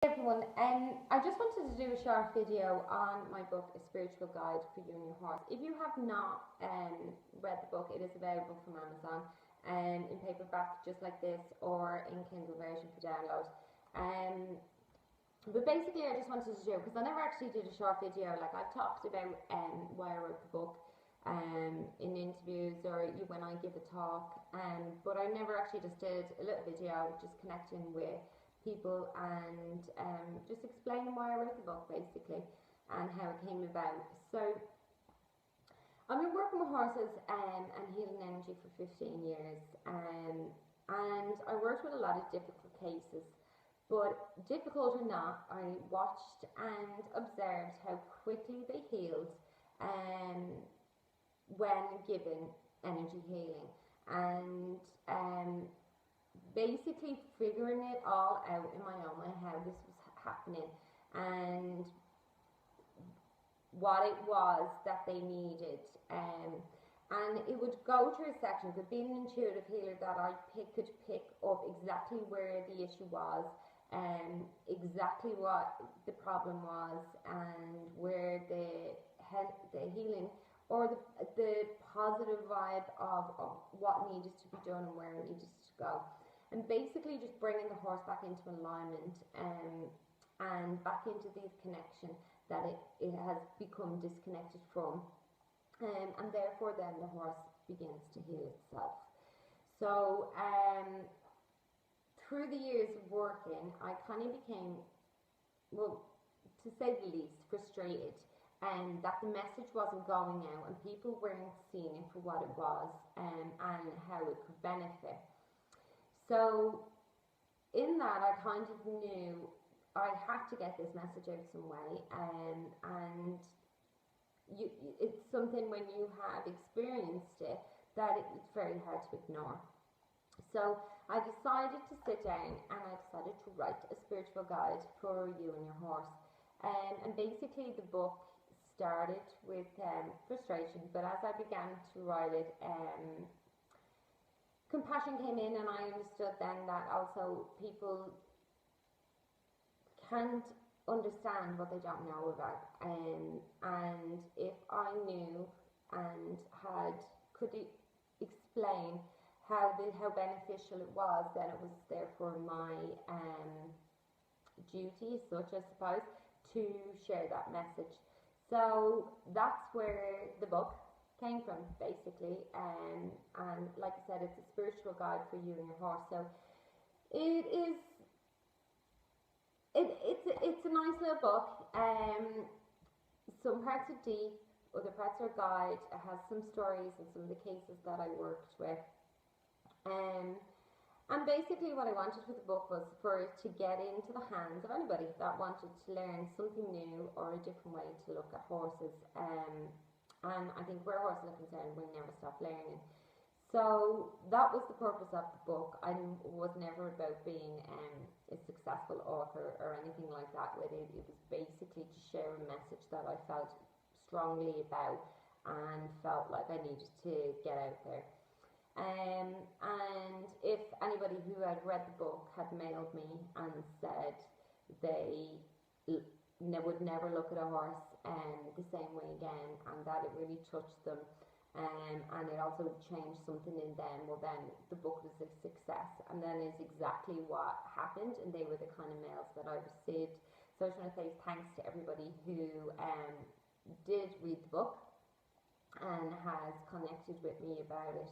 Hey everyone, I just wanted to do a short video on my book, A Spiritual Guide for You and Your Horse. If you have not read the book, it is available from Amazon in paperback just like this, or in Kindle version for download. But basically I just wanted to do, because I never actually did a short video, like I've talked about why I wrote the book in interviews or when I give a talk, but I never actually just did a little video just connecting with people and just explaining why I wrote the book basically and how it came about. So I've been working with horses and healing energy for 15 years, and I worked with a lot of difficult cases, but difficult or not, I watched and observed how quickly they healed when given energy healing, and basically figuring it all out in my own way how this was happening and what it was that they needed. And it would go through sections of being an intuitive healer that I could pick up exactly where the issue was, exactly what the problem was, and where the healing or the positive vibe of what needed to be done and where it needed to go, and basically just bringing the horse back into alignment and back into this connection that it has become disconnected from, and therefore then the horse begins to heal itself. So through the years of working, I kind of became, well, to say the least, frustrated, and that the message wasn't going out and people weren't seeing it for what it was, and how it could benefit. So in that, I kind of knew I had to get this message out some way, and it's something when you have experienced it that it's very hard to ignore. So I decided to sit down and I decided to write a spiritual guide for you and your horse. And basically the book started with frustration, but as I began to write it, compassion came in, and I understood then that also people can't understand what they don't know about, and if I knew and could explain how beneficial it was, then it was therefore my duty as such, I suppose, to share that message. So that's where the book came from, basically, and like I said, it's a spiritual guide for you and your horse. So it is, it's a nice little book. Some parts are deep, other parts are guide. It has some stories and some of the cases that I worked with. And basically what I wanted with the book was for it to get into the hands of anybody that wanted to learn something new or a different way to look at horses. And I think where horses are concerned, we never stop learning. So that was the purpose of the book. I was never about being a successful author or anything like that with it. It was basically to share a message that I felt strongly about and felt like I needed to get out there. And if anybody who had read the book had mailed me and said they would never look at a horse the same way again, and that it really touched them, and it also changed something in them, well then the book was a success, and that is exactly what happened, and they were the kind of mails that I received. So I just want to say thanks to everybody who did read the book and has connected with me about it.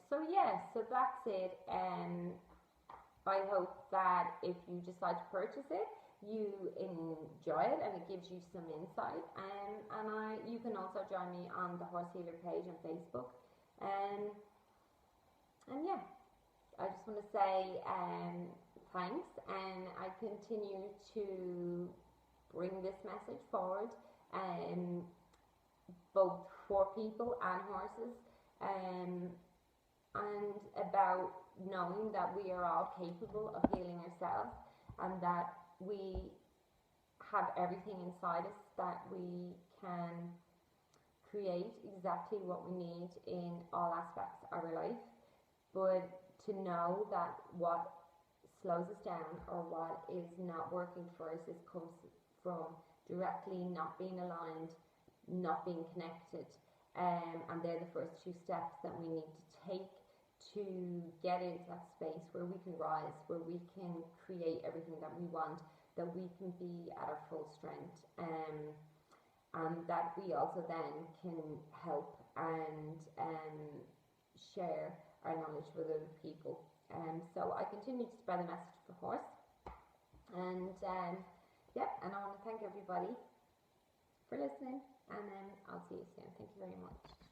So yeah, so that's it. I hope that if you decide to purchase it, you enjoy it and it gives you some insight. And you can also join me on the Horse Healer page on Facebook. And yeah, I just want to say thanks, and I continue to bring this message forward, both for people and horses. And about knowing that we are all capable of healing ourselves, and that we have everything inside us that we can create exactly what we need in all aspects of our life, but to know that what slows us down or what is not working for us comes from directly not being aligned, not being connected. And they're the first two steps that we need to take to get into that space where we can rise, where we can create everything that we want, that we can be at our full strength, and that we also then can help and share our knowledge with other people. So I continue to spread the message of the horse, and and I want to thank everybody for listening, and I'll see you soon. Thank you very much.